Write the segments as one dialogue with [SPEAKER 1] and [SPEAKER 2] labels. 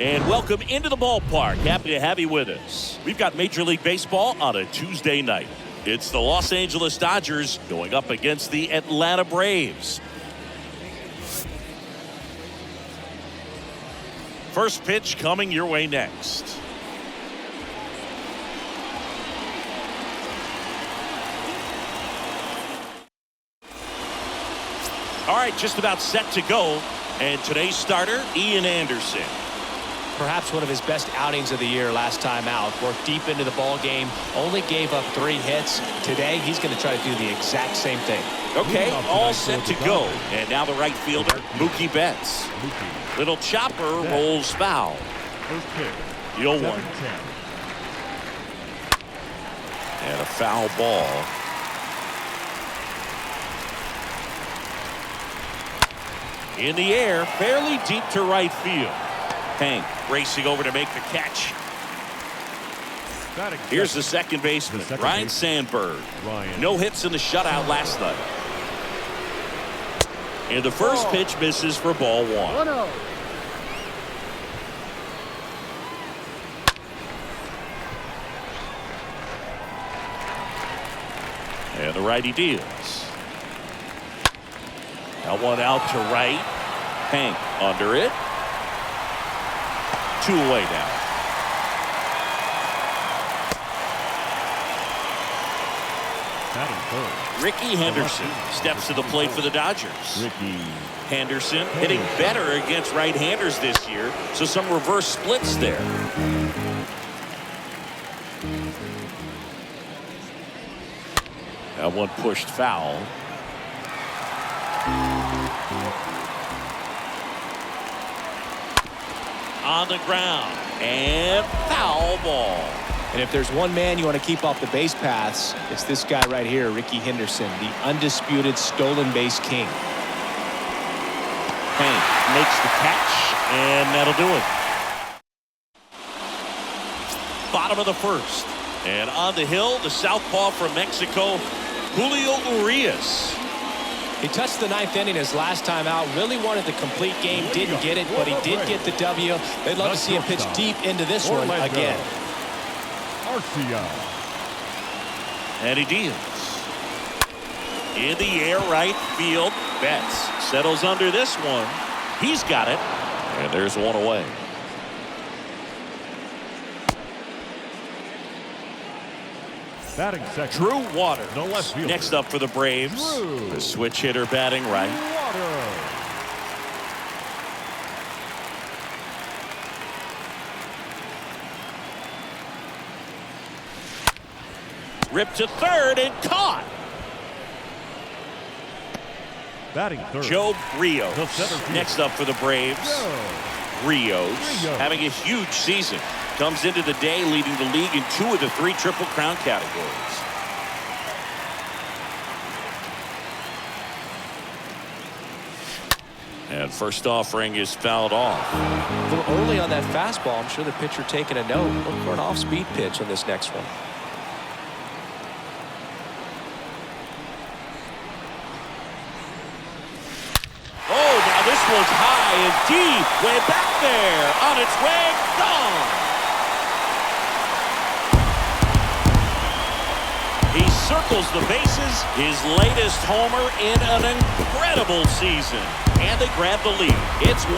[SPEAKER 1] And welcome into the ballpark. Happy to have you with us. We've got Major League Baseball on a Tuesday night. It's the Los Angeles Dodgers going up against the Atlanta Braves. First pitch coming your way next. All right, just about set to go. And today's starter, Ian Anderson.
[SPEAKER 2] Perhaps one of his best outings of the year last time out. Worked deep into the ball game, only gave up 3 hits. Today, he's going to try to do the exact same thing.
[SPEAKER 1] Okay, all set to go. And now the right fielder, Mookie Betts. Little chopper rolls foul. The 0-1. And a foul ball. In the air, fairly deep to right field. Hank racing over to make the catch. Here's the second baseman, Ryan Sandberg. No hits in the shutout last night. And the first pitch misses for ball 1. And the righty deals. That one out to right. Hank under it. 2 away now. Ricky Henderson steps to the plate for the Dodgers. Henderson hitting better against right-handers this year, so some reverse splits there. That one pushed foul. On the ground and foul ball.
[SPEAKER 2] And if there's one man you want to keep off the base paths, it's this guy right here, Ricky Henderson, the undisputed stolen base king.
[SPEAKER 1] Hank makes the catch, and that'll do it. Bottom of the first. And on the hill, the southpaw from Mexico, Julio Urias.
[SPEAKER 2] He touched the 9th inning his last time out. Really wanted the complete game. Didn't get it, but he did get the W. They'd love to see him pitch deep into this one again.
[SPEAKER 1] And he deals. In the air, right field. Betts settles under this one. He's got it. And there's one away.
[SPEAKER 3] Batting second.
[SPEAKER 1] Drew Waters.
[SPEAKER 3] No left fielder.
[SPEAKER 1] Next up for the Braves. The switch hitter batting right. Ripped to third and caught.
[SPEAKER 3] Batting third.
[SPEAKER 1] Joe Rios. Next up for the Braves. Rios having a huge season. Comes into the day leading the league in 2 of the 3 Triple Crown categories. And first offering is fouled off.
[SPEAKER 2] A little early on that fastball. I'm sure the pitcher taking a note. Look for an off-speed pitch on this next one.
[SPEAKER 1] Oh, now this one's high and deep. Way back there. On its way. Gone. He circles the bases. His latest homer in an incredible season. And they grab the lead. It's 1-0.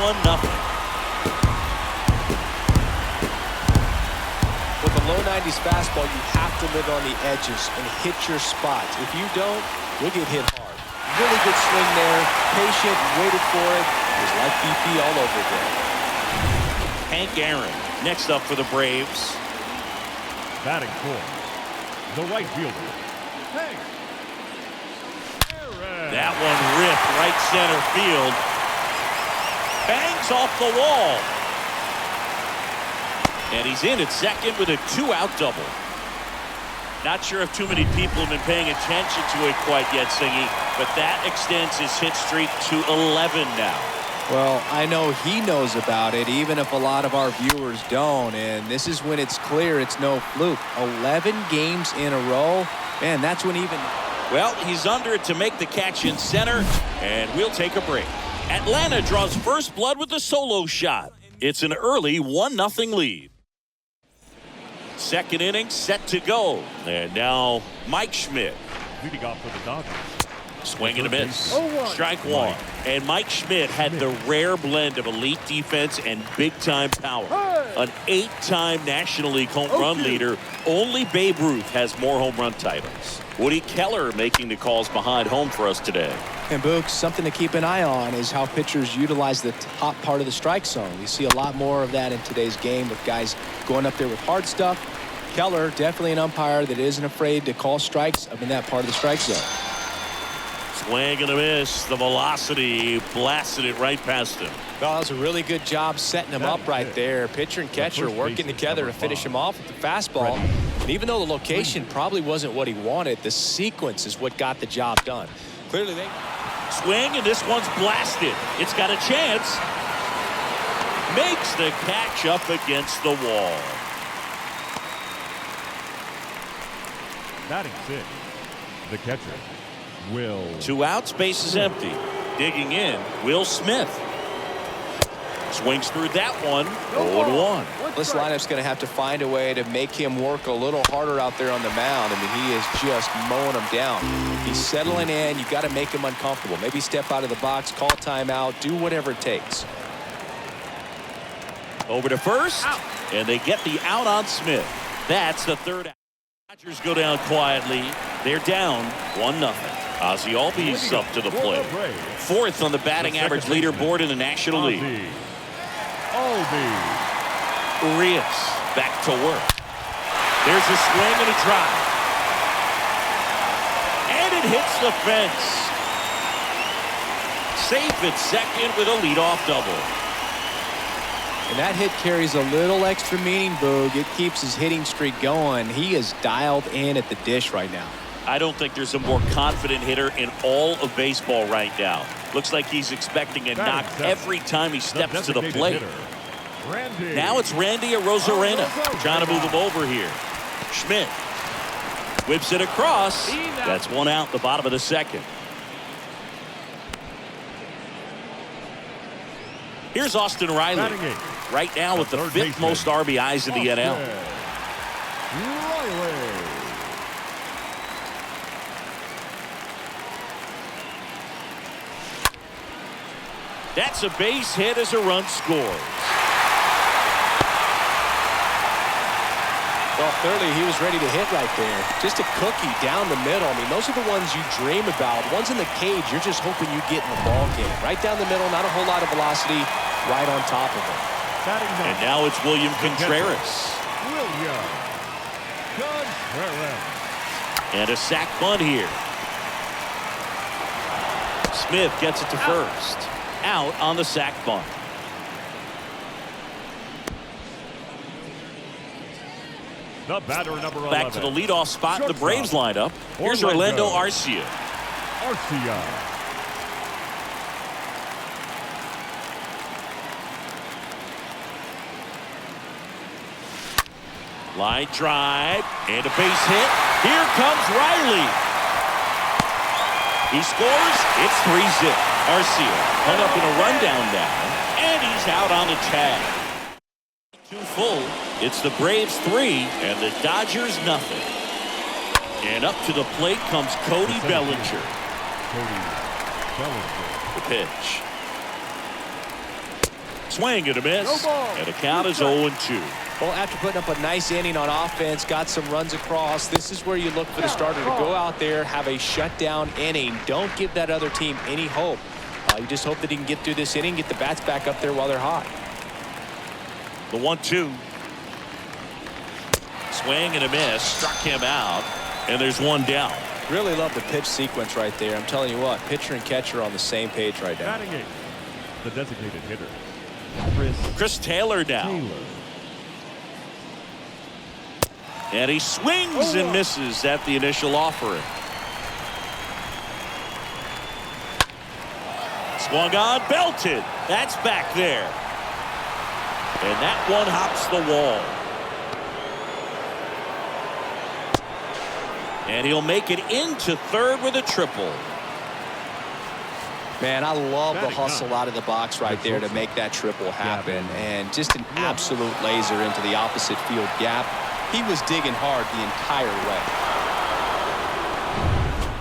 [SPEAKER 2] With a low 90s fastball, you have to live on the edges and hit your spots. If you don't, you'll get hit hard. Really good swing there. Patient, waited for it. It was like BP all over again.
[SPEAKER 1] Hank Aaron next up for the Braves.
[SPEAKER 3] Batting fourth. The right fielder. Hank Aaron.
[SPEAKER 1] That one ripped right center field. Bangs off the wall. And he's in at second with a 2-out double. Not sure if too many people have been paying attention to it quite yet, Singy, but that extends his hit streak to 11 now.
[SPEAKER 2] Well, I know he knows about it, even if a lot of our viewers don't. And this is when it's clear it's no fluke. 11 games in a row. Man, that's when even...
[SPEAKER 1] Well, he's under it to make the catch in center, and we'll take a break. Atlanta draws first blood with a solo shot. It's an early 1-0 lead. Second inning set to go. And now Mike Schmidt.
[SPEAKER 3] Leading off for the Dodgers.
[SPEAKER 1] Swing and a miss. Strike one.
[SPEAKER 3] Mike.
[SPEAKER 1] And Mike Schmidt had the rare blend of elite defense and big-time power. An 8-time National League home run leader. Only Babe Ruth has more home run titles. Woody Keller making the calls behind home for us today.
[SPEAKER 2] And Boog, something to keep an eye on is how pitchers utilize the top part of the strike zone. We see a lot more of that in today's game with guys going up there with hard stuff. Keller, definitely an umpire that isn't afraid to call strikes up in that part of the strike zone.
[SPEAKER 1] Swing and a miss. The velocity blasted it right past him.
[SPEAKER 2] Well, that was a really good job setting him up right there. Pitcher and catcher working together to finish him off with the fastball. And even though the location probably wasn't what he wanted, the sequence is what got the job done. Clearly they...
[SPEAKER 1] Swing, and this one's blasted. It's got a chance. Makes the catch up against the wall.
[SPEAKER 3] Batting 6. The catcher, Will.
[SPEAKER 1] 2 outs, base is empty. Digging in, Will Smith. Swings through that one. 0-1.
[SPEAKER 2] This lineup's going to have to find a way to make him work a little harder out there on the mound. I mean, he is just mowing them down. He's settling in. You got to make him uncomfortable. Maybe step out of the box, call timeout, do whatever it takes.
[SPEAKER 1] Over to first, and they get the out on Smith. That's the third out. Dodgers go down quietly. They're down 1-0. Ozzie Albies up to the plate. Fourth on the batting average leaderboard in the National League. Urias back to work. There's a swing and a drive. And it hits the fence. Safe at second with a leadoff double.
[SPEAKER 2] And that hit carries a little extra meaning, Boog. It keeps his hitting streak going. He is dialed in at the dish right now.
[SPEAKER 1] I don't think there's a more confident hitter in all of baseball right now. Looks like he's expecting a knock every time he steps to the plate. Now it's Randy Arozarena trying to move him over here. Schmidt whips it across. That's one out, the bottom of the second. Here's Austin Riley. Right now with the 5th most RBIs in the NL. That's a base hit as a run scores.
[SPEAKER 2] Well, clearly he was ready to hit right there. Just a cookie down the middle. I mean, those are the ones you dream about. Ones in the cage, you're just hoping you get in the ball game. Right down the middle, not a whole lot of velocity, right on top of it.
[SPEAKER 1] And now it's William Contreras. And a sac bunt here. Smith gets it to first. Out on the sac bunt.
[SPEAKER 3] The batter, number 11.
[SPEAKER 1] Back to the leadoff spot in the Braves lineup. Here's Orlando Arcia. Line drive and a base hit. Here comes Riley. He scores. It's 3-0. Arcia hung up in a rundown now, and he's out on the tag. 2 full. It's the Braves 3 and the Dodgers nothing. And up to the plate comes Cody Bellinger. The pitch. Swing and a miss. And the count is 0-2.
[SPEAKER 2] Well, after putting up a nice inning on offense, got some runs across, this is where you look for the starter to go out there, have a shutdown inning. Don't give that other team any hope. You just hope that he can get through this inning, get the bats back up there while they're hot.
[SPEAKER 1] The 1-2. Swing and a miss. Struck him out. And there's one down.
[SPEAKER 2] Really love the pitch sequence right there. I'm telling you what, pitcher and catcher are on the same page right now.
[SPEAKER 3] Batting 8. The designated hitter,
[SPEAKER 1] Chris Taylor now. And he swings and misses at the initial offering. Swung on, belted. That's back there. And that one hops the wall. And he'll make it into third with a triple.
[SPEAKER 2] Man, I love the
[SPEAKER 3] Batting
[SPEAKER 2] hustle
[SPEAKER 3] ninth,
[SPEAKER 2] out of the box right there to make that triple happen. And just an absolute laser into the opposite field gap. He was digging hard the entire way.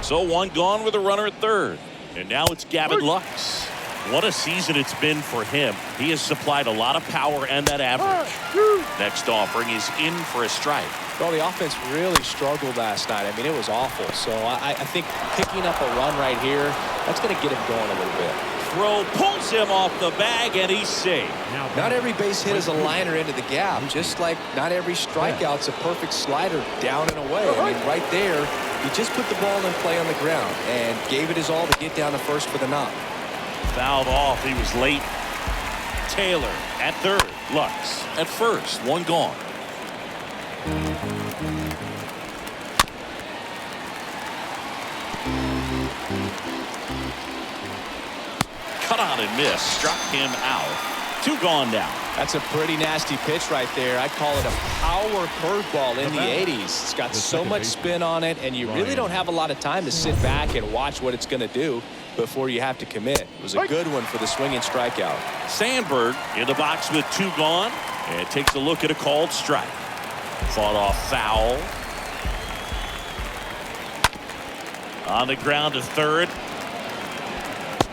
[SPEAKER 1] So one gone with a runner at third. And now it's Gavin Lux. What a season it's been for him. He has supplied a lot of power and that average. Next offering is in for a strike.
[SPEAKER 2] Well, the offense really struggled last night. I mean, it was awful. So I think picking up a run right here, that's going to get him going a little bit.
[SPEAKER 1] Throw pulls him off the bag, and he's safe.
[SPEAKER 2] Not every base hit is a liner into the gap, just like not every strikeout's a perfect slider down and away. I mean, right there, he just put the ball in play on the ground and gave it his all to get down to first for the knock.
[SPEAKER 1] Fouled off. He was late. Taylor at third. Lux at first. One gone. Cut on and miss. Struck him out. Two gone now.
[SPEAKER 2] That's a pretty nasty pitch right there. I call it a power curveball in the 80s. It's got so much spin on it, and you really don't have a lot of time to sit back and watch what it's going to do before you have to commit. It was a good one for the swinging strikeout.
[SPEAKER 1] Sandberg in the box with two gone, and takes a look at a called strike. Fought off foul. On the ground to third.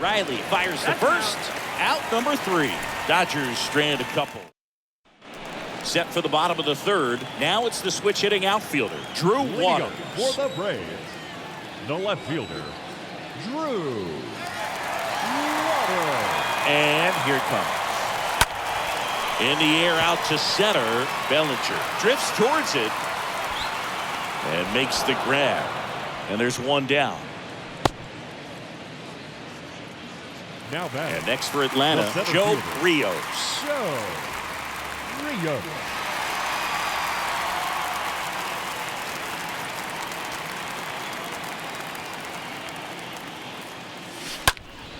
[SPEAKER 1] Riley fires the first. Out number 3. Dodgers strand a couple. Set for the bottom of the third. Now it's the switch hitting outfielder, Drew Waters.
[SPEAKER 3] For the Braves, the left fielder, Drew Waters.
[SPEAKER 1] And here it comes. In the air out to center. Bellinger drifts towards it and makes the grab. And there's one down.
[SPEAKER 3] Now back.
[SPEAKER 1] And next for Atlanta,
[SPEAKER 3] The center
[SPEAKER 1] Joe
[SPEAKER 3] fielder.
[SPEAKER 1] Rios.
[SPEAKER 3] Joe Rios.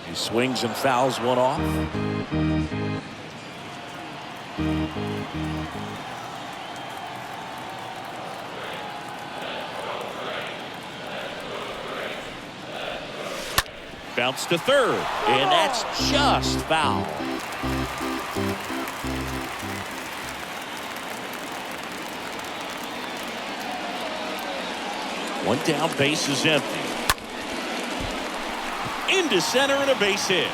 [SPEAKER 1] He swings and fouls one off. Bounce to third, and that's just foul. One down, base is empty. Into center and a base hit.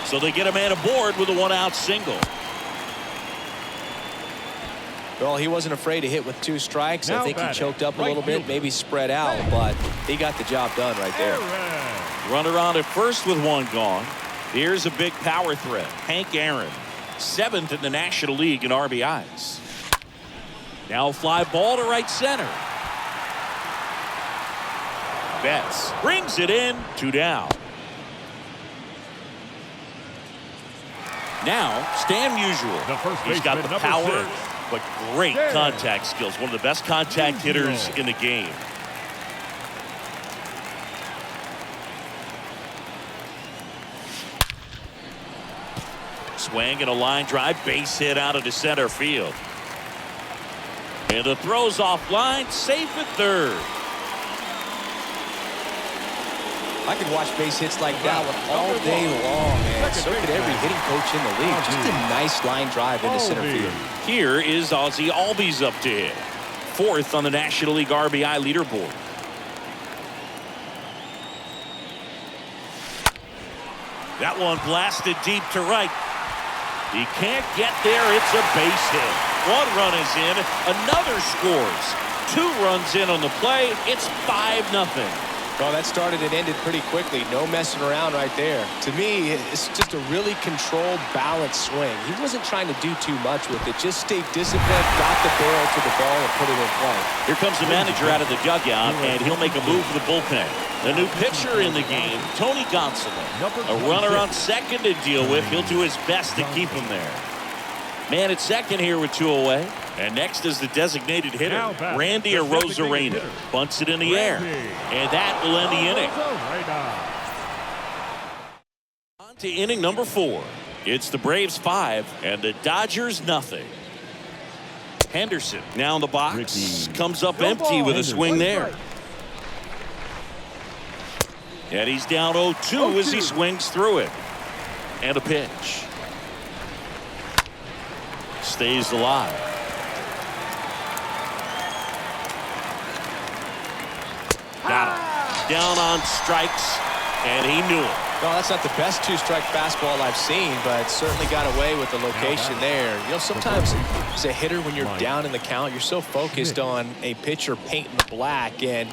[SPEAKER 1] So they get a man aboard with a one-out single.
[SPEAKER 2] Well, he wasn't afraid to hit with 2 strikes.
[SPEAKER 3] Now
[SPEAKER 2] I think he
[SPEAKER 3] batting,
[SPEAKER 2] choked up a
[SPEAKER 3] right
[SPEAKER 2] little bit,
[SPEAKER 3] fielder.
[SPEAKER 2] maybe spread out, but he got the job done right there.
[SPEAKER 1] Runner on at first with one gone. Here's a big power threat. Hank Aaron, 7th in the National League in RBIs. Now a fly ball to right center. Betts brings it in. 2 down. Now Stan Musial.
[SPEAKER 3] The first
[SPEAKER 1] He's got
[SPEAKER 3] baseman,
[SPEAKER 1] the
[SPEAKER 3] number
[SPEAKER 1] power,
[SPEAKER 3] 6.
[SPEAKER 1] but great
[SPEAKER 3] Stan
[SPEAKER 1] contact skills. One of the best contact hitters in the game. Swing and a line drive, base hit out of the center field. And the throw's offline, safe at third.
[SPEAKER 2] I could watch base hits like that one all day long, man. So could every hitting coach in the league. Just a nice line drive into center field.
[SPEAKER 1] Here is Ozzie Albies up to hit. 4th on the National League RBI leaderboard. That one blasted deep to right. He can't get there. It's a base hit. 1 run is in. Another scores. 2 runs in on the play. It's 5-0.
[SPEAKER 2] Well, that started and ended pretty quickly. No messing around right there. To me, it's just a really controlled, balanced swing. He wasn't trying to do too much with it. Just stayed disciplined, got the barrel to the ball, and put it in play.
[SPEAKER 1] Here comes the manager out of the dugout, and he'll make a move for the bullpen. The new pitcher in the game, Tony Gonsolin. A runner on second to deal with. He'll do his best to keep him there. Man at second here with 2 away. And next is the designated hitter, Randy Arozarena. Bunts it in the air. And that will end the inning. On to inning number 4. It's the Braves 5 and the Dodgers nothing. Henderson now in the box. Comes up empty with a swing there. And he's down 0-2 as he swings through it. And a pitch. Stays alive. Got him. Down on strikes, and he knew it.
[SPEAKER 2] No, that's not the best two-strike fastball I've seen, but certainly got away with the location there. You know, sometimes as a hitter, when you're down in the count, you're so focused on a pitcher painting the black, and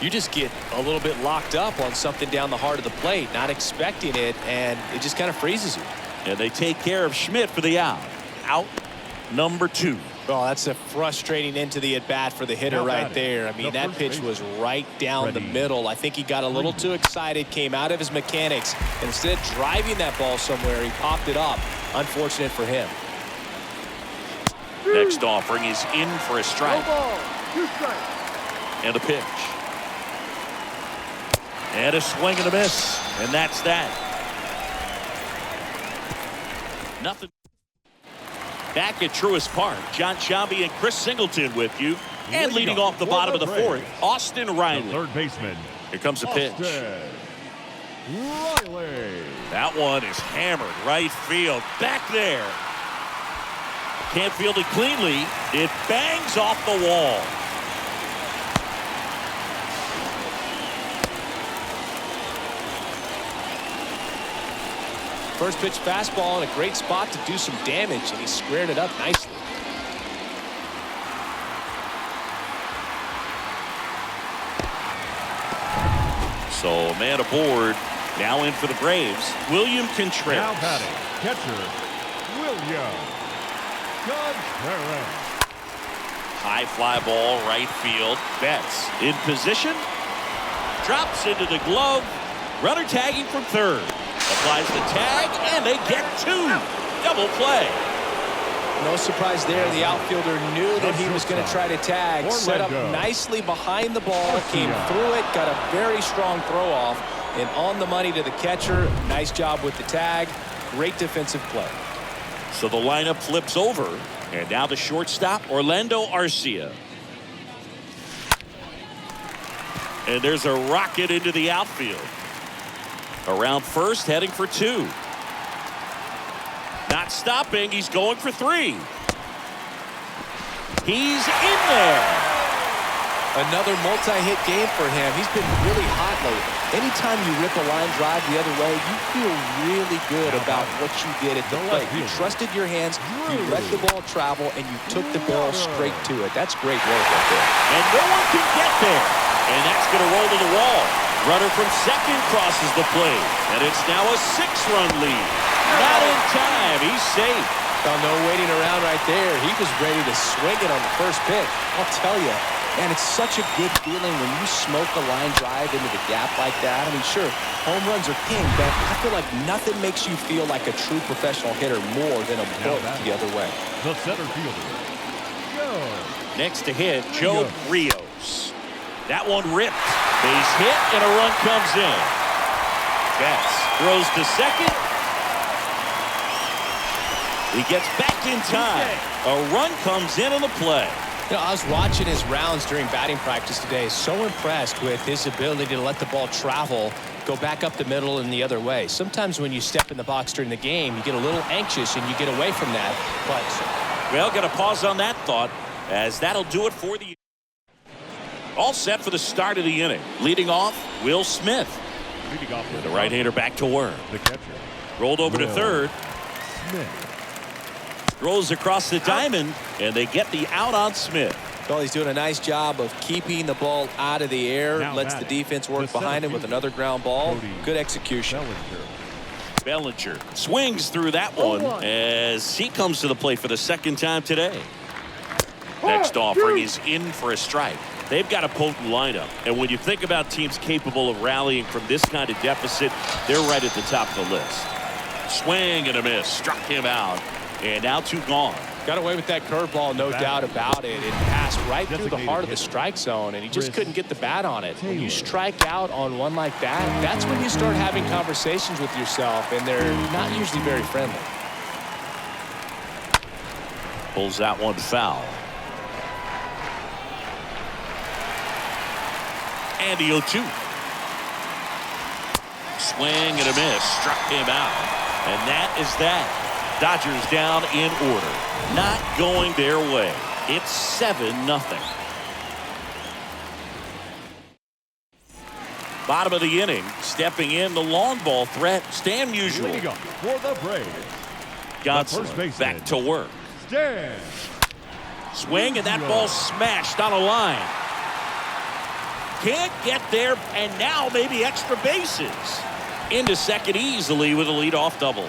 [SPEAKER 2] you just get a little bit locked up on something down the heart of the plate, not expecting it, and it just kind of freezes you.
[SPEAKER 1] And they take care of Schmidt for the out. Out number 2.
[SPEAKER 2] Oh, that's a frustrating into the at-bat for the hitter right there. I mean, that pitch was right down the middle. I think he got a little too excited, came out of his mechanics, and instead of driving that ball somewhere, he popped it up. Unfortunate for him.
[SPEAKER 1] Next offering is in for a strike. And a pitch. And a swing and a miss. And that's that. Nothing. Back at Truist Park, John Sciambi and Chris Singleton with you. And leading off the bottom of the 4th, Austin Riley.
[SPEAKER 3] Third baseman.
[SPEAKER 1] Here comes a pitch.
[SPEAKER 3] Riley.
[SPEAKER 1] That one is hammered right field. Back there. Can't field it cleanly. It bangs off the wall.
[SPEAKER 2] First pitch fastball in a great spot to do some damage, and he squared it up nicely.
[SPEAKER 1] So man aboard. Now in for the Braves, William Contreras.
[SPEAKER 3] Now batting, catcher, William Contreras.
[SPEAKER 1] High fly ball, right field. Betts in position. Drops into the glove. Runner tagging from third. Applies the tag, and they get 2. Double play.
[SPEAKER 2] No surprise there. The outfielder knew that he was going to try to tag. Set up nicely behind the ball. Came through it. Got a very strong throw off. And on the money to the catcher. Nice job with the tag. Great defensive play.
[SPEAKER 1] So the lineup flips over. And now the shortstop, Orlando Arcia. And there's a rocket into the outfield. Around first, heading for 2. Not stopping. He's going for 3. He's in there.
[SPEAKER 2] Another multi-hit game for him. He's been really hot lately. Anytime you rip a line drive the other way, you feel really good about what you did at the plate. You trusted your hands, you let the ball travel, and you took the barrel straight to it. That's great work right there.
[SPEAKER 1] And no one can get there. And that's going to roll to the wall. Runner from second crosses the plate. And it's now a 6-run lead. Not in time. He's safe.
[SPEAKER 2] Well, no waiting around right there. He was ready to swing it on the first pitch. I'll tell you. And it's such a good feeling when you smoke a line drive into the gap like that. I mean, sure, home runs are king, but I feel like nothing makes you feel like a true professional hitter more than a bullet the other way.
[SPEAKER 3] The center fielder, Joe.
[SPEAKER 1] Next to hit, Joe Rios. That one ripped. Base hit, and a run comes in. Betts throws to second. He gets back in time. A run comes in on the play.
[SPEAKER 2] You know, I was watching his rounds during batting practice today. So impressed with his ability to let the ball travel, go back up the middle and the other way. Sometimes when you step in the box during the game, you get a little anxious and you get away from that. But
[SPEAKER 1] well, got to pause on that thought, as that'll do it for the. All set for the start of the inning. Leading off, Will Smith.
[SPEAKER 3] Leading off
[SPEAKER 1] The right-hander back to work.
[SPEAKER 3] the catcher,
[SPEAKER 1] Rolled over to third.
[SPEAKER 3] Smith.
[SPEAKER 1] Throws across the diamond, and they get the out on Smith.
[SPEAKER 2] well, he's doing a nice job of keeping the ball out of the air.
[SPEAKER 3] Now
[SPEAKER 2] Lets the
[SPEAKER 3] batting,
[SPEAKER 2] defense work
[SPEAKER 3] the
[SPEAKER 2] behind him with
[SPEAKER 3] center
[SPEAKER 2] another ground ball.
[SPEAKER 3] Cody
[SPEAKER 2] Good execution.
[SPEAKER 3] Bellinger.
[SPEAKER 1] Bellinger swings through that one as he comes to the plate for the second time today. Next offering is in for a strike. They've got a potent lineup, and when you think about teams capable of rallying from this kind of deficit, they're right at the top of the list. Swing and a miss, struck him out, and now 2 gone.
[SPEAKER 2] Got away with that curveball, no doubt about it. It passed right through the heart of the strike zone, and he just couldn't get the bat on it. When you strike out on one like that, that's when you start having conversations with yourself, and they're not usually very friendly.
[SPEAKER 1] Pulls that one foul. And the 0-2. Swing and a miss. Struck him out. And that is that. Dodgers down in order. Not going their way. It's 7-0. Bottom of the inning. Stepping in the long ball threat. Stan Musial.
[SPEAKER 3] Leading up for the Braves.
[SPEAKER 1] Gonsolin back to work.
[SPEAKER 3] Stan.
[SPEAKER 1] Swing, and that ball smashed on a line. Can't get there, and now maybe extra bases. Into second easily with a leadoff double.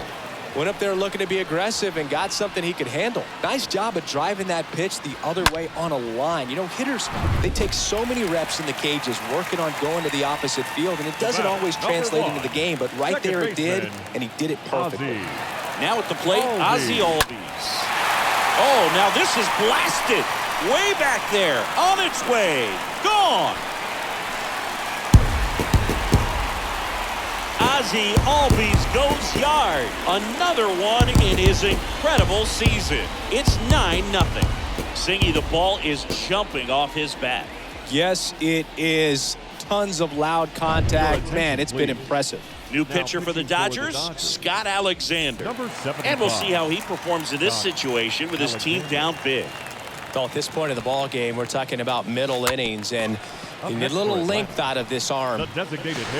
[SPEAKER 2] Went up there looking to be aggressive and got something he could handle. Nice job of driving that pitch the other way on a line. You know, hitters, they take so many reps in the cages working on going to the opposite field, and it doesn't always translate into the game, but right there it did, and he did it perfectly.
[SPEAKER 1] Now at the plate, Ozzie Albies. Oh, now this is blasted. Way back there. On its way. Gone. Ozzie Albies goes yard. Another one in his incredible season. It's 9-0. Singy, the ball is jumping off his bat.
[SPEAKER 2] Yes, it is. Tons of loud contact. Man, it's been impressive.
[SPEAKER 1] New pitcher for the Dodgers, Scott Alexander. And we'll see how he performs in this situation with his team down big.
[SPEAKER 2] Well, at this point of the ball game, we're talking about middle innings, and you need a little length out of this arm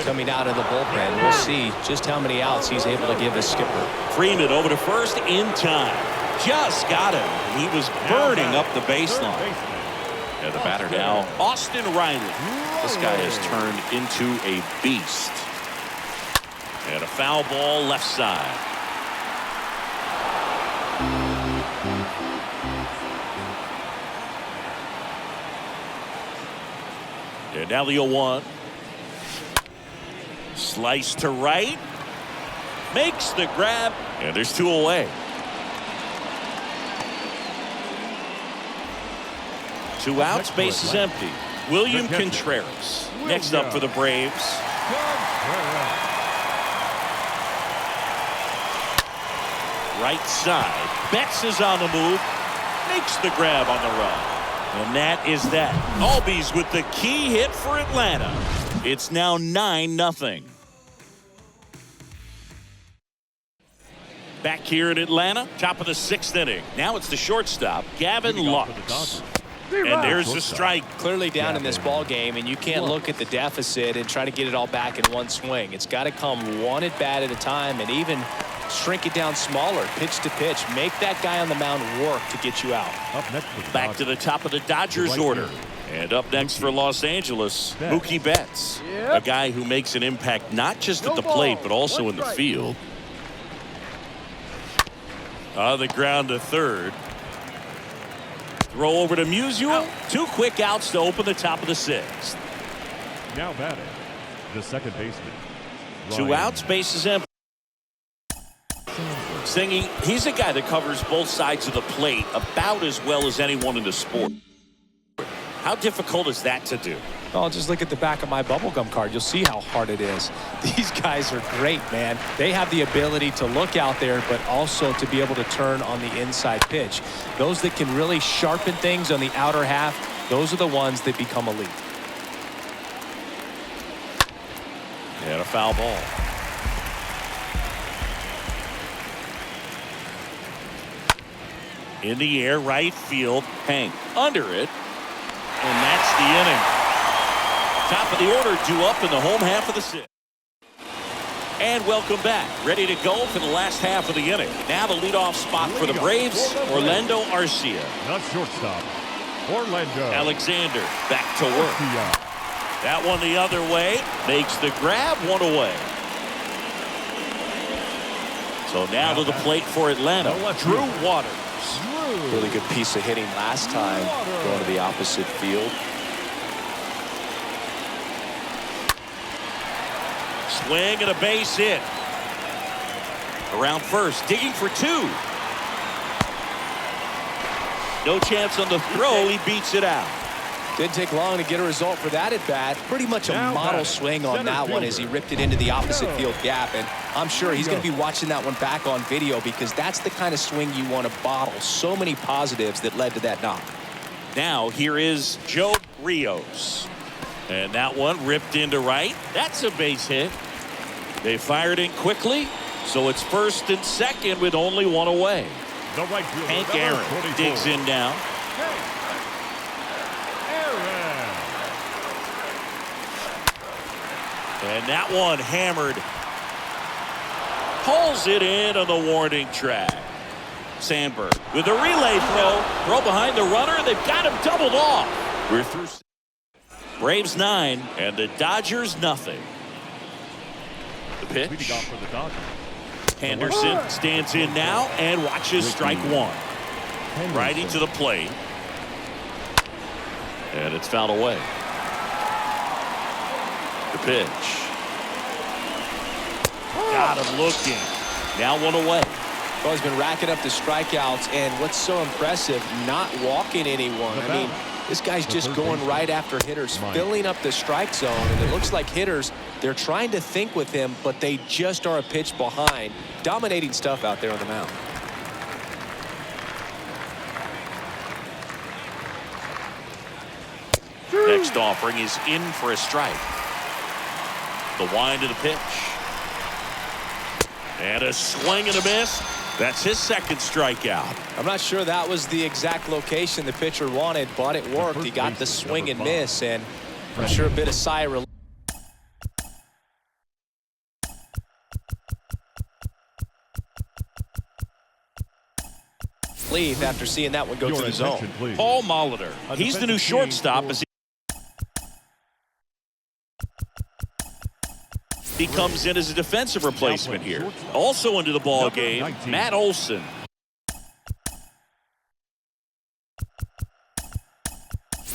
[SPEAKER 2] coming out of the bullpen. We'll see just how many outs he's able to give his skipper.
[SPEAKER 1] Freeman over to first in time. Just got him. He was burning up the baseline. And the batter now, Austin Riley. This guy has turned into a beast. And a foul ball left side. And now the 0-1. Slice to right. Makes the grab. And there's 2 away. 2 outs, base is empty. William Contreras next up for the Braves. Right side. Betts is on the move. Makes the grab on the run. And that is that. Albies with the key hit for Atlanta. It's now 9-0. Back here in Atlanta, top of the 6th inning. Now it's the shortstop, Gavin Lux. And there's the strike.
[SPEAKER 2] Clearly down in this ball game, and you can't look at the deficit and try to get it all back in one swing. It's got to come one at bat at a time, and even shrink it down smaller, pitch to pitch. Make that guy on the mound work to get you out.
[SPEAKER 1] Back to the top of the Dodgers order. And up next for Los Angeles, Mookie Betts. A guy who makes an impact not just at the plate, but also in the field. On the ground to third. Throw over to Musial. 2 quick outs to open the top of the 6th.
[SPEAKER 3] Now batting, the second baseman.
[SPEAKER 1] 2 outs, base is empty. Singy, he's a guy that covers both sides of the plate about as well as anyone in the sport. How difficult is that to do?
[SPEAKER 2] Oh, just look at the back of my bubblegum card. You'll see how hard it is. These guys are great, man. They have the ability to look out there, but also to be able to turn on the inside pitch. Those that can really sharpen things on the outer half, those are the ones that become elite.
[SPEAKER 1] And a foul ball. In the air, right field. Hank under it. And that's the inning. Top of the order due up in the home half of the 6th. And welcome back. Ready to go for the last half of the inning. Now the leadoff spot for the Braves, Orlando Arcia.
[SPEAKER 3] Not shortstop, Orlando
[SPEAKER 1] Alexander back to work. That one the other way. Makes the grab, 1 away. So now to the plate for Atlanta, Drew Waters.
[SPEAKER 2] Really good piece of hitting last time going to the opposite field.
[SPEAKER 1] Swing and a base hit. Around first, digging for 2. No chance on the throw. He beats it out.
[SPEAKER 2] Didn't take long to get a result for that at bat. Pretty much a model swing on that one as he ripped it into the opposite field gap. And I'm sure he's going to be watching that one back on video because that's the kind of swing you want to bottle. So many positives that led to that knock.
[SPEAKER 1] Now here is Joe Rios. And that one ripped into right. That's a base hit. They fired in quickly, so it's first and second with only one away.
[SPEAKER 3] The right fielder,
[SPEAKER 1] Hank
[SPEAKER 3] number
[SPEAKER 1] Aaron
[SPEAKER 3] 24.
[SPEAKER 1] digs in now.
[SPEAKER 3] Hank Aaron.
[SPEAKER 1] And that one hammered. Pulls it in on the warning track. Sandberg with a relay throw behind the runner. They've got him doubled off. We're through. Braves 9 and the Dodgers nothing. The pitch.
[SPEAKER 3] Leading off for the Dodgers.
[SPEAKER 1] Henderson stands in now and watches strike one. Right into the plate. And it's fouled away. The pitch. Got him looking. Now one away.
[SPEAKER 2] Well, he's been racking up the strikeouts, and what's so impressive, not walking anyone. I mean, this guy's just going right after hitters, filling up the strike zone, and it looks like hitters, they're trying to think with him, but they just are a pitch behind. Dominating stuff out there on the mound.
[SPEAKER 1] Next offering is in for a strike. The wind of the pitch. And a swing and a miss. That's his second strikeout.
[SPEAKER 2] I'm not sure that was the exact location the pitcher wanted, but it worked. He got the swing and miss, and I'm sure a bit of sigh of relief after seeing that one go to the zone.
[SPEAKER 1] Paul Molitor. He's the new shortstop as he comes in as a defensive replacement here. Also into the ball game, Matt Olson.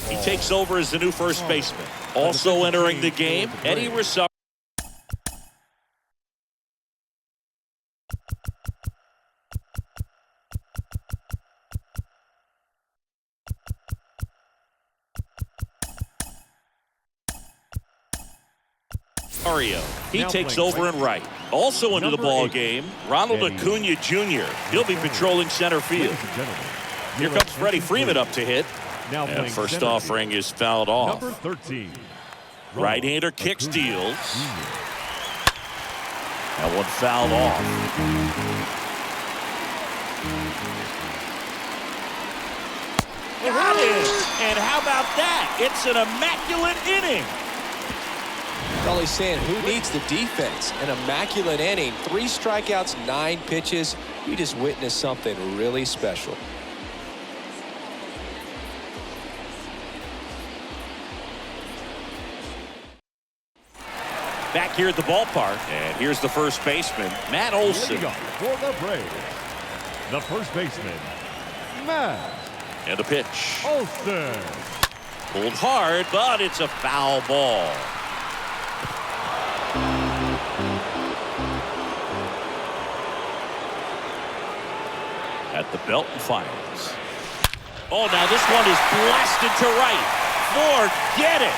[SPEAKER 1] He takes over as the new first baseman. Also entering the game, Eddie Rosario. He takes over in right. Also into the ball game, Ronald Acuna Jr. He'll be patrolling center field. Here comes Freddie Freeman up to hit. And first offering is fouled off.
[SPEAKER 3] Number 13.
[SPEAKER 1] Right-hander kick steals. That one fouled off. Got it! And how about that? It's an immaculate inning.
[SPEAKER 2] All he's saying, who needs the defense? An immaculate inning, 3 strikeouts, 9 pitches. We just witnessed something really special.
[SPEAKER 1] Back here at the ballpark, and here's the first baseman, Matt Olson.
[SPEAKER 3] For the Braves, the first baseman, Matt.
[SPEAKER 1] And the pitch.
[SPEAKER 3] Olson.
[SPEAKER 1] Pulled hard, but it's a foul ball. At the Belton Finals. Oh, now this one is blasted to right. Forget it.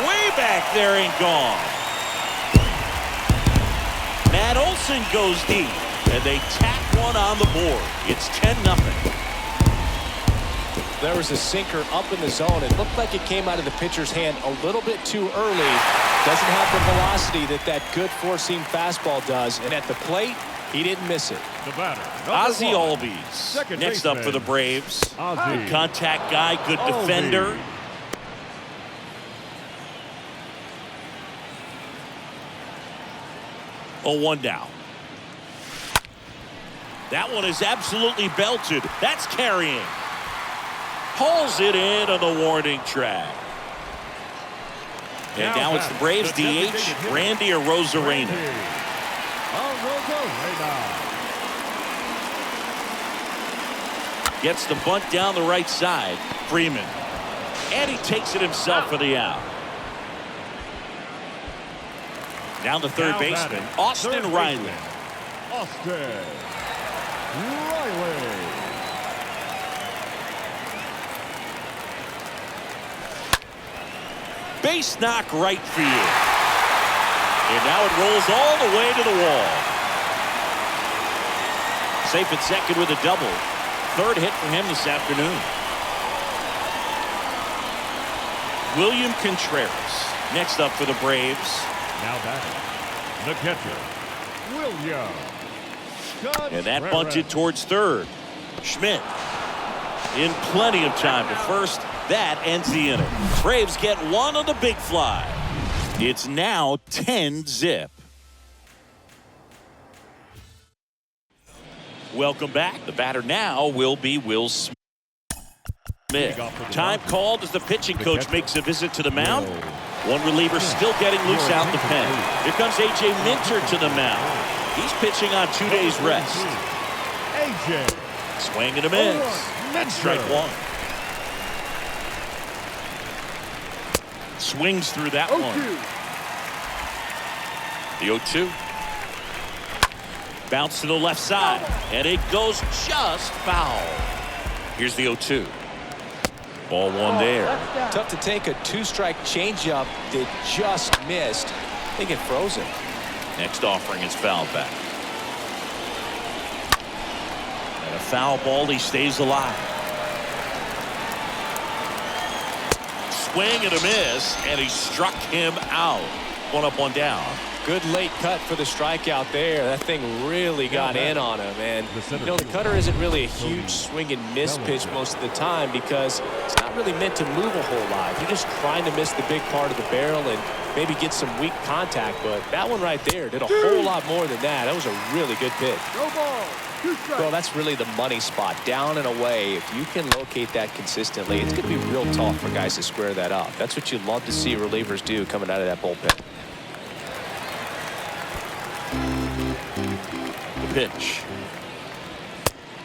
[SPEAKER 1] Way back there and gone. Matt Olson goes deep, and they tack one on the board. It's 10-0.
[SPEAKER 2] There was a sinker up in the zone. It looked like it came out of the pitcher's hand a little bit too early. Doesn't have the velocity that good four-seam fastball does. And at the plate, he didn't miss it.
[SPEAKER 3] The batter,
[SPEAKER 1] Ozzie Albies. Next up for the Braves. Good contact guy, good defender. Oh, 1 down. That one is absolutely belted. That's carrying. Pulls it in on the warning track. And now it's the Braves DH, Randy Arozarena. Gets the bunt down the right side. Freeman. And he takes it himself for the out. Down the third baseman, Austin Riley.
[SPEAKER 3] Austin Riley.
[SPEAKER 1] Base knock right field. And now it rolls all the way to the wall. Safe at second with a double. Third hit for him this afternoon. William Contreras next up for the Braves.
[SPEAKER 3] Now batting, the catcher, Williams.
[SPEAKER 1] And that bunted towards third. Schmidt in plenty of time to first. That ends the inning. Braves get one on the big fly. It's now 10-zip. Welcome back. The batter now will be Will Smith. Time called as the pitching coach makes a visit to the mound. One reliever still getting loose out the pen. Here comes A.J. Minter to the mound. He's pitching on 2 days rest.
[SPEAKER 3] A.J.
[SPEAKER 1] Swing and a miss. Strike one. Swings through that one. The 0-2. Bounce to the left side. And it goes just foul. Here's the 0-2. Ball one there.
[SPEAKER 2] Tough to take a two-strike changeup that just missed. I think it froze him.
[SPEAKER 1] Next offering is foul back. And a foul ball, he stays alive. Swing and a miss, and he struck him out. One up, one down.
[SPEAKER 2] Good late cut for the strikeout there. That thing really got in on him. And, you know, the cutter isn't really a huge swing and miss pitch most of the time because it's not really meant to move a whole lot. You're just trying to miss the big part of the barrel and maybe get some weak contact. But that one right there did a whole lot more than that. That was a really good pitch. Well, that's really the money spot. Down and away. If you can locate that consistently, it's going to be real tough for guys to square that up. That's what you love to see relievers do coming out of that bullpen.
[SPEAKER 1] Pitch.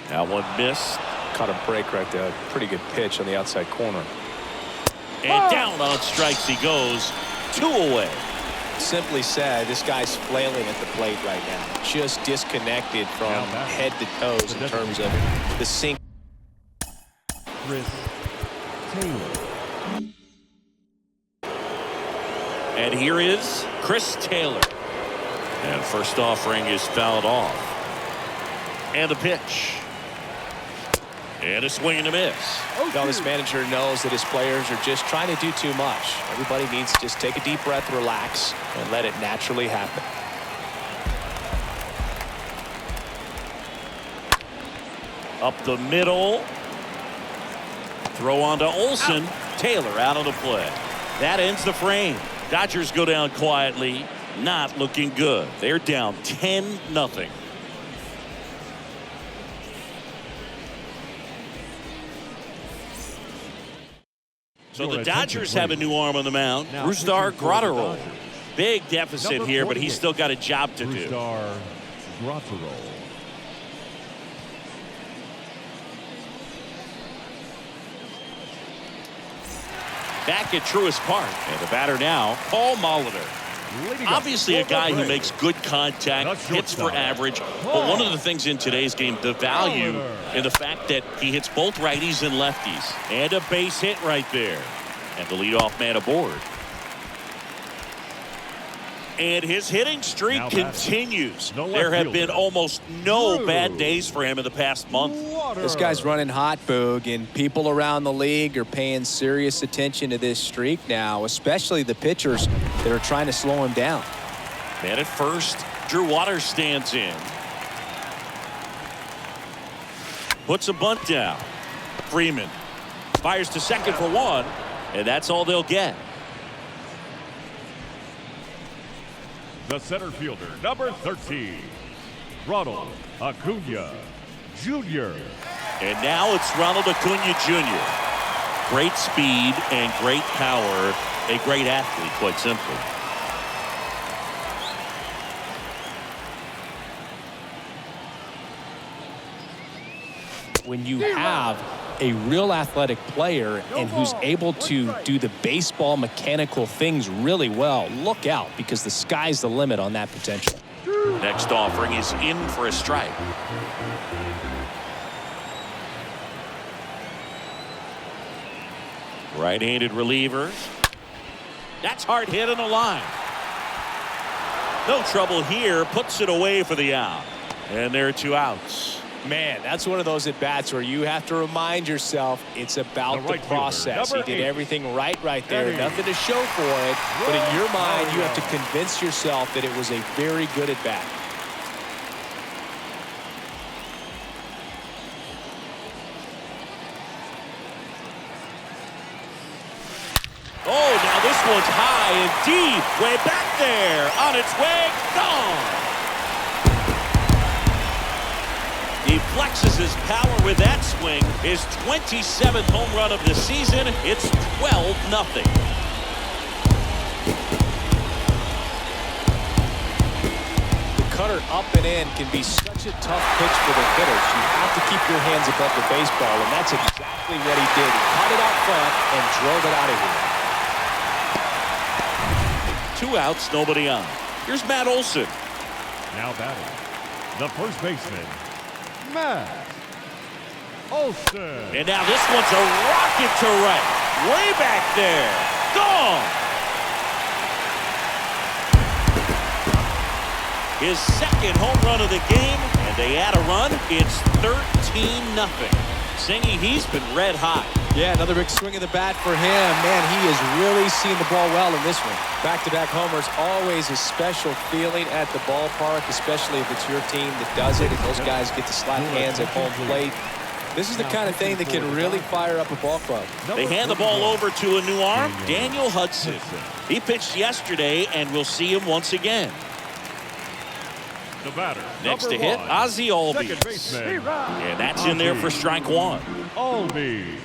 [SPEAKER 1] Now one missed.
[SPEAKER 2] Caught a break right there. Pretty good pitch on the outside corner.
[SPEAKER 1] And down on strikes he goes. 2 away.
[SPEAKER 2] Simply said, this guy's flailing at the plate right now. Just disconnected from head to toes in terms of the sink.
[SPEAKER 3] Chris Taylor.
[SPEAKER 1] And here is Chris Taylor. And first offering is fouled off. And the pitch. And a swing and a miss.
[SPEAKER 2] Now this manager knows that his players are just trying to do too much. Everybody needs to just take a deep breath, relax, and let it naturally happen.
[SPEAKER 1] Up the middle. Throw on to Olsen. Taylor out on the play. That ends the frame. Dodgers go down quietly. Not looking good. They're down 10-0. So the Dodgers have a new arm on the mound. Brusdar Graterol. Big deficit here, but he's still got a job to do.
[SPEAKER 3] Brusdar Graterol.
[SPEAKER 1] Back at Truist Park. And the batter now, Paul Molitor. Obviously a guy who makes good contact, hits for average, but one of the things in today's game, the value in the fact that he hits both righties and lefties. And a base hit right there. And the leadoff man aboard. And his hitting streak continues. There have been almost no bad days for him in the past month.
[SPEAKER 2] This guy's running hot, Boog, and people around the league are paying serious attention to this streak now, especially the pitchers that are trying to slow him down.
[SPEAKER 1] Man at first, Drew Waters stands in. Puts a bunt down. Freeman fires to second for one, and that's all they'll get.
[SPEAKER 3] The center fielder, number 13, Ronald Acuna Jr.
[SPEAKER 1] And now it's Ronald Acuna Jr. Great speed and great power. A great athlete, quite simply.
[SPEAKER 2] When you have a real athletic player and who's able to do the baseball mechanical things really well, look out, because the sky's the limit on that potential.
[SPEAKER 1] Next offering is in for a strike. Right-handed reliever. That's hard hit on the line. No trouble here. Puts it away for the out. And there are 2 outs.
[SPEAKER 2] Man, that's one of those at-bats where you have to remind yourself it's about the process. He did everything right there. Nothing to show for it. But in your mind, you have to convince yourself that it was a very good at-bat.
[SPEAKER 1] one's high and deep. Way back there. On its way. Gone. He flexes his power with that swing. His 27th home run of the season. It's 12-0.
[SPEAKER 2] Cutter up and in can be such a tough pitch for the hitters. You have to keep your hands above the baseball, and that's exactly what he did. He caught it out front and drove it out of here.
[SPEAKER 1] 2 outs, nobody on. Here's Matt Olson.
[SPEAKER 3] Now batting, the first baseman, Matt Olson.
[SPEAKER 1] And now this one's a rocket to right. Way back there. Gone. His second home run of the game, and they add a run. It's 13-0. Singy, he's been red hot.
[SPEAKER 2] Yeah, another big swing of the bat for him. Man, he is really seeing the ball well in this one. Back-to-back homers, always a special feeling at the ballpark, especially if it's your team that does it, and those guys get to slap hands at home plate. This is the kind of thing that can really fire up a ball club.
[SPEAKER 1] They hand the ball over to a new arm, Daniel Hudson. He pitched yesterday, and we'll see him once again.
[SPEAKER 3] The batter,
[SPEAKER 1] Next to hit, Ozzie Albies.
[SPEAKER 3] second baseman,
[SPEAKER 1] And that's in there for strike one.
[SPEAKER 3] Albies.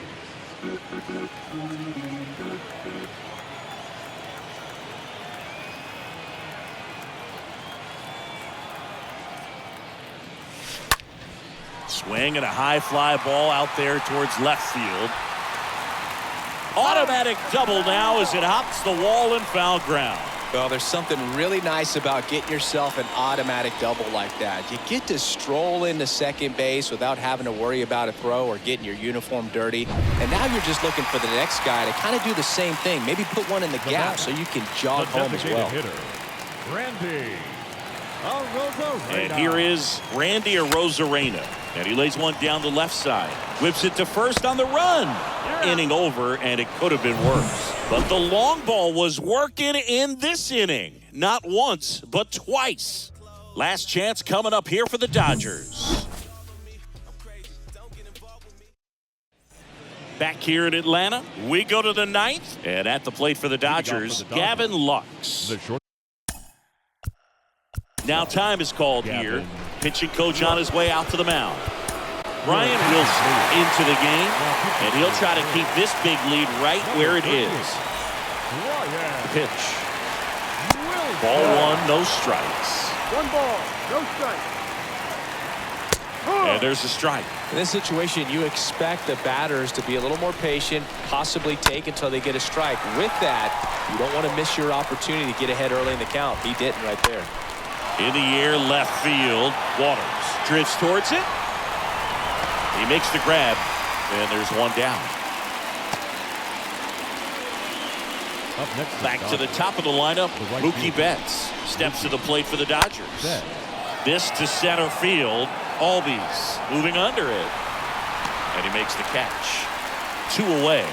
[SPEAKER 1] Swing and a high fly ball out there towards left field. Automatic double now as it hops the wall and foul ground.
[SPEAKER 2] Well, there's something really nice about getting yourself an automatic double like that. You get to stroll into second base without having to worry about a throw or getting your uniform dirty. And now you're just looking for the next guy to kind of do the same thing. Maybe put one in the gap so you can jog home as well.
[SPEAKER 3] Hitter, Randy Arozarena.
[SPEAKER 1] And here is Randy Arozarena. And he lays one down the left side. Whips it to first on the run. Inning over, and it could have been worse. But the long ball was working in this inning. Not once, but twice. Last chance coming up here for the Dodgers. Back here in Atlanta, we go to the ninth. And at the plate for the Dodgers, Gavin Lux. Now time is called here. Pitching coach on his way out to the mound. Brian Wilson into the game, and he'll try to keep this big lead right where it is. Pitch. Ball one, no strikes.
[SPEAKER 4] 1 ball, no strike.
[SPEAKER 1] And there's a strike.
[SPEAKER 2] In this situation, you expect the batters to be a little more patient, possibly take until they get a strike. With that, you don't want to miss your opportunity to get ahead early in the count. He didn't right there.
[SPEAKER 1] In the air, left field. Waters drifts towards it. He makes the grab, and there's one down.
[SPEAKER 3] Up next,
[SPEAKER 1] Back to the top of the lineup, Mookie Betts steps to the plate for the Dodgers. This to center field. Albies moving under it. And he makes the catch. 2 away.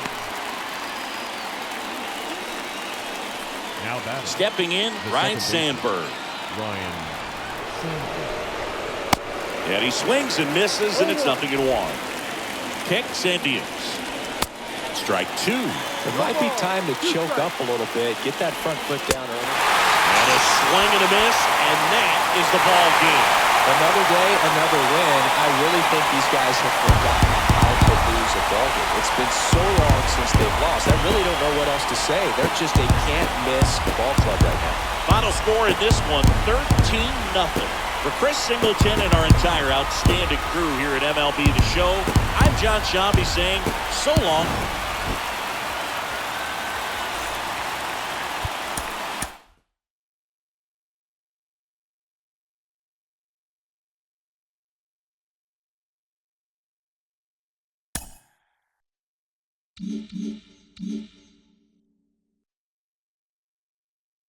[SPEAKER 3] Now batting,
[SPEAKER 1] Stepping in, Ryan Sandberg.
[SPEAKER 3] Ryan Sandberg.
[SPEAKER 1] And he swings and misses, and it's 0-1. Kicks and deals. Strike 2.
[SPEAKER 2] It might be time to choke up a little bit, get that front foot down early.
[SPEAKER 1] And a swing and a miss, and that is the ball game.
[SPEAKER 2] Another day, another win. I really think these guys have forgotten how to lose a ball game. It's been so long since they've lost. I really don't know what else to say. They're just a can't-miss ball club right now.
[SPEAKER 1] Final score in this one, 13-0. For Chris Singleton and our entire outstanding crew here at MLB The Show, I'm John Shambi saying so long.
[SPEAKER 5] Mm-hmm.